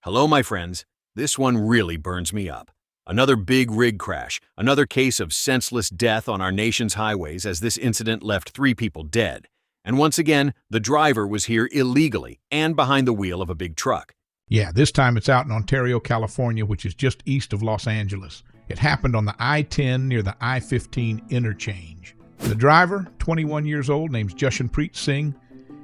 Hello, my friends. This one really burns me up. Another big rig crash, another case of senseless death on our nation's highways as this incident left 3 people dead. And once again, the driver was here illegally and behind the wheel of a big truck. Yeah, this time it's out in Ontario, California, which is just east of Los Angeles. It happened on the I-10 near the I-15 interchange. The driver, 21 years old, named Jashanpreet Singh.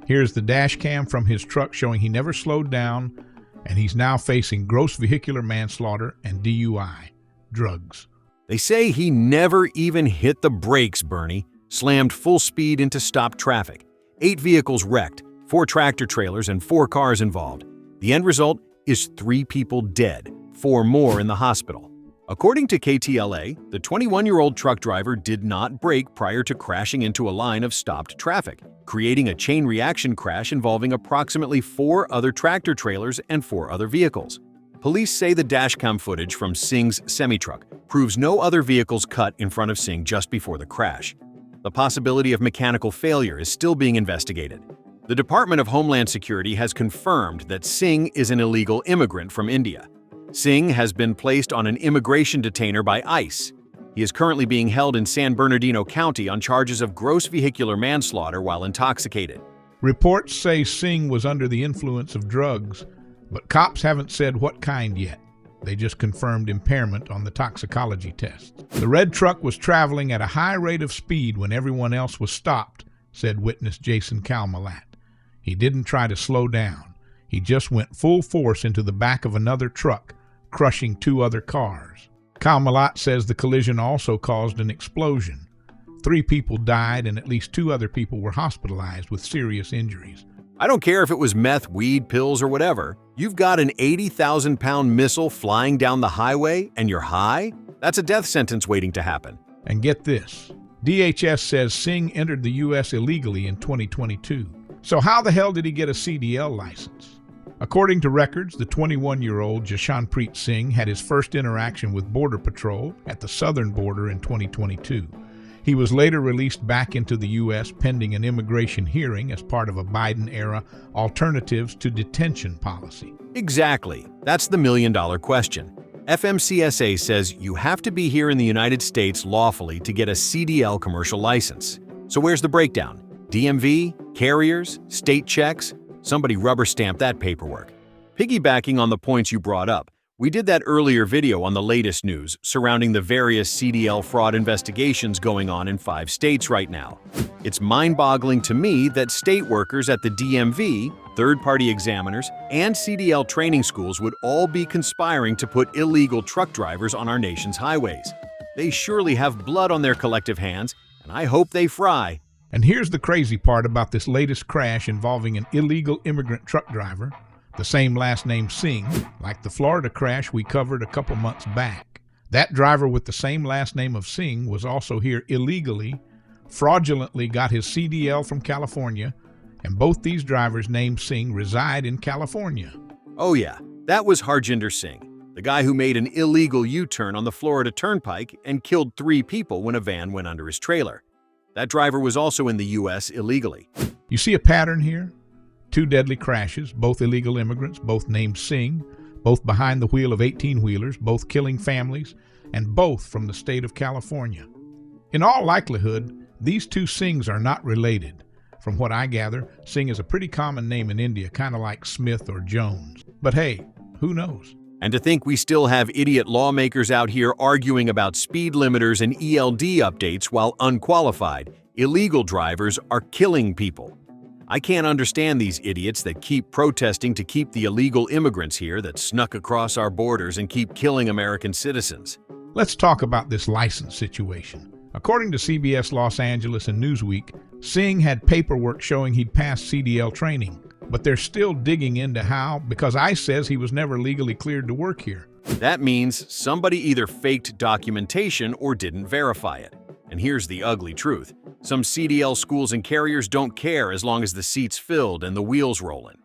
Here's the dash cam from his truck showing he never slowed down, and he's now facing gross vehicular manslaughter and DUI, drugs. They say he never even hit the brakes, Bernie, slammed full speed into stopped traffic. 8 vehicles wrecked, 4 tractor trailers and 4 cars involved. The end result is 3 people dead, 4 more in the hospital. According to KTLA, the 21-year-old truck driver did not brake prior to crashing into a line of stopped traffic, creating a chain reaction crash involving approximately 4 other tractor trailers and 4 other vehicles. Police say the dashcam footage from Singh's semi-truck proves no other vehicles cut in front of Singh just before the crash. The possibility of mechanical failure is still being investigated. The Department of Homeland Security has confirmed that Singh is an illegal immigrant from India. Singh has been placed on an immigration detainer by ICE. He is currently being held in San Bernardino County on charges of gross vehicular manslaughter while intoxicated. Reports say Singh was under the influence of drugs, but cops haven't said what kind yet. They just confirmed impairment on the toxicology test. The red truck was traveling at a high rate of speed when everyone else was stopped, said witness Jason Campbell. He didn't try to slow down. He just went full force into the back of another truck, crushing 2 other cars. Campbell says the collision also caused an explosion. 3 people died and at least 2 other people were hospitalized with serious injuries. I don't care if it was meth, weed, pills, or whatever. You've got an 80,000-pound missile flying down the highway and you're high? That's a death sentence waiting to happen. And get this. DHS says Singh entered the U.S. illegally in 2022. So how the hell did he get a CDL license? According to records, the 21-year-old Jashanpreet Singh had his first interaction with Border Patrol at the southern border in 2022. He was later released back into the U.S. pending an immigration hearing as part of a Biden-era alternatives to detention policy. Exactly. That's the million-dollar question. FMCSA says you have to be here in the United States lawfully to get a CDL commercial license. So where's the breakdown? DMV, carriers, state checks? Somebody rubber stamp that paperwork. Piggybacking on the points you brought up, we did that earlier video on the latest news surrounding the various CDL fraud investigations going on in 5 states right now. It's mind-boggling to me that state workers at the DMV, third-party examiners, and CDL training schools would all be conspiring to put illegal truck drivers on our nation's highways. They surely have blood on their collective hands, and I hope they fry. And here's the crazy part about this latest crash involving an illegal immigrant truck driver, the same last name Singh, like the Florida crash we covered a couple months back. That driver with the same last name of Singh was also here illegally, fraudulently got his CDL from California, and both these drivers named Singh reside in California. Oh yeah, that was Harjinder Singh, the guy who made an illegal U-turn on the Florida Turnpike and killed 3 people when a van went under his trailer. That driver was also in the U.S. illegally. You see a pattern here? 2 deadly crashes, both illegal immigrants, both named Singh, both behind the wheel of 18-wheelers, both killing families, and both from the state of California. In all likelihood, these 2 Singhs are not related. From what I gather, Singh is a pretty common name in India, kind of like Smith or Jones. But hey, who knows? And to think we still have idiot lawmakers out here arguing about speed limiters and ELD updates while unqualified, illegal drivers are killing people. I can't understand these idiots that keep protesting to keep the illegal immigrants here that snuck across our borders and keep killing American citizens. Let's talk about this license situation. According to CBS Los Angeles and Newsweek, Singh had paperwork showing he'd passed CDL training. But they're still digging into how, because ICE says he was never legally cleared to work here. That means somebody either faked documentation or didn't verify it. And here's the ugly truth. Some CDL schools and carriers don't care as long as the seat's filled and the wheels rolling.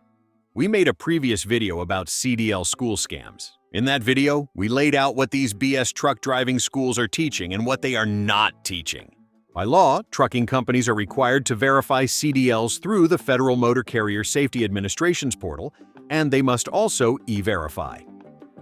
We made a previous video about CDL school scams. In that video, we laid out what these BS truck driving schools are teaching and what they are not teaching. By law, trucking companies are required to verify CDLs through the Federal Motor Carrier Safety Administration's portal and they must also e-verify.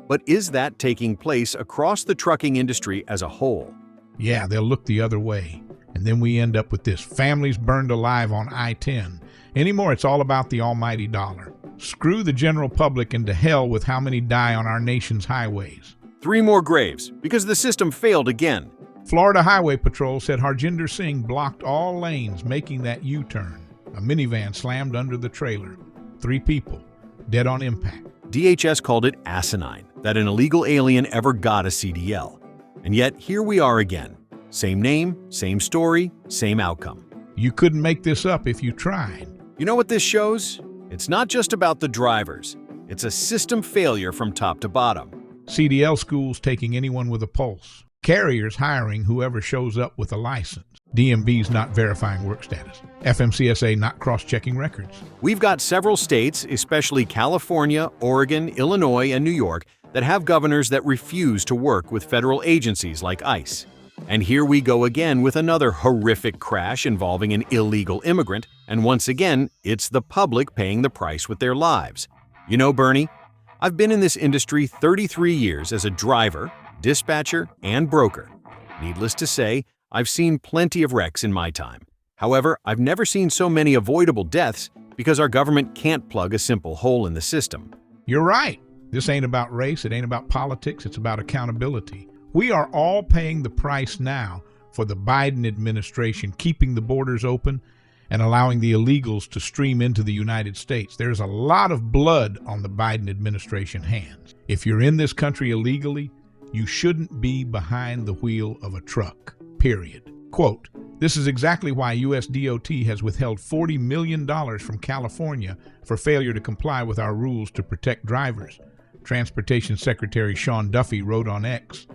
But is that taking place across the trucking industry as a whole? Yeah, they'll look the other way. And then we end up with this: families burned alive on I-10. Anymore, it's all about the almighty dollar. Screw the general public into hell with how many die on our nation's highways. 3 more graves, because the system failed again. Florida Highway Patrol said Harjinder Singh blocked all lanes making that U-turn. A minivan slammed under the trailer. 3 people, dead on impact. DHS called it asinine that an illegal alien ever got a CDL. And yet, here we are again. Same name, same story, same outcome. You couldn't make this up if you tried. You know what this shows? It's not just about the drivers. It's a system failure from top to bottom. CDL schools taking anyone with a pulse. Carriers hiring whoever shows up with a license. DMVs not verifying work status. FMCSA not cross-checking records. We've got several states, especially California, Oregon, Illinois, and New York, that have governors that refuse to work with federal agencies like ICE. And here we go again with another horrific crash involving an illegal immigrant, and once again, it's the public paying the price with their lives. You know, Bernie, I've been in this industry 33 years as a driver, dispatcher, and broker. Needless to say, I've seen plenty of wrecks in my time. However, I've never seen so many avoidable deaths because our government can't plug a simple hole in the system. You're right. This ain't about race, it ain't about politics, it's about accountability. We are all paying the price now for the Biden administration keeping the borders open and allowing the illegals to stream into the United States. There's a lot of blood on the Biden administration hands. If you're in this country illegally, you shouldn't be behind the wheel of a truck, period. Quote, this is exactly why U.S. DOT has withheld $40 million from California for failure to comply with our rules to protect drivers. Transportation Secretary Sean Duffy wrote on X,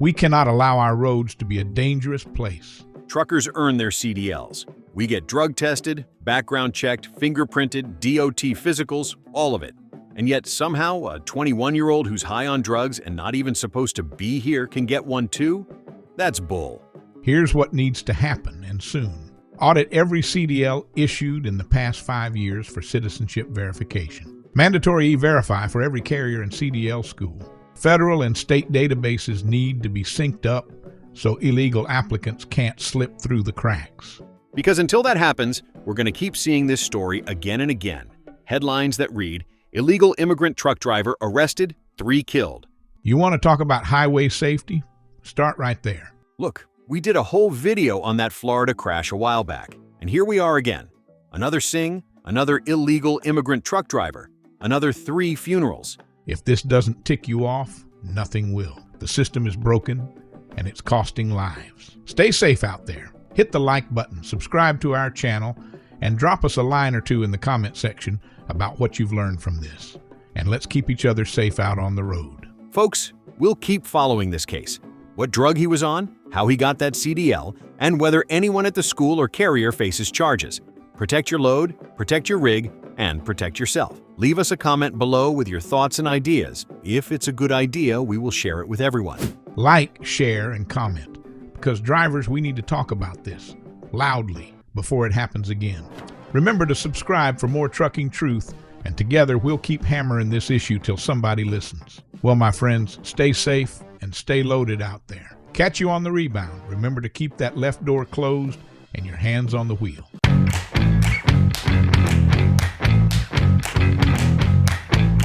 "We cannot allow our roads to be a dangerous place." Truckers earn their CDLs. We get drug tested, background checked, fingerprinted, DOT physicals, all of it. And yet somehow a 21-year-old who's high on drugs and not even supposed to be here can get one too? That's bull. Here's what needs to happen, and soon. Audit every CDL issued in the past 5 years for citizenship verification. Mandatory e-verify for every carrier and CDL school. Federal and state databases need to be synced up so illegal applicants can't slip through the cracks. Because until that happens, we're going to keep seeing this story again and again. Headlines that read, "Illegal immigrant truck driver arrested, 3 killed." You want to talk about highway safety? Start right there. Look, we did a whole video on that Florida crash a while back, and here we are again. Another Singh, another illegal immigrant truck driver, another 3 funerals. If this doesn't tick you off, nothing will. The system is broken, and it's costing lives. Stay safe out there. Hit the like button, subscribe to our channel, and drop us a line or two in the comment section about what you've learned from this. And let's keep each other safe out on the road. Folks, we'll keep following this case. What drug he was on, how he got that CDL, and whether anyone at the school or carrier faces charges. Protect your load, protect your rig, and protect yourself. Leave us a comment below with your thoughts and ideas. If it's a good idea, we will share it with everyone. Like, share, and comment, because drivers, we need to talk about this loudly before it happens again. Remember to subscribe for more trucking truth, and together we'll keep hammering this issue till somebody listens. Well, my friends, stay safe and stay loaded out there. Catch you on the rebound. Remember to keep that left door closed and your hands on the wheel.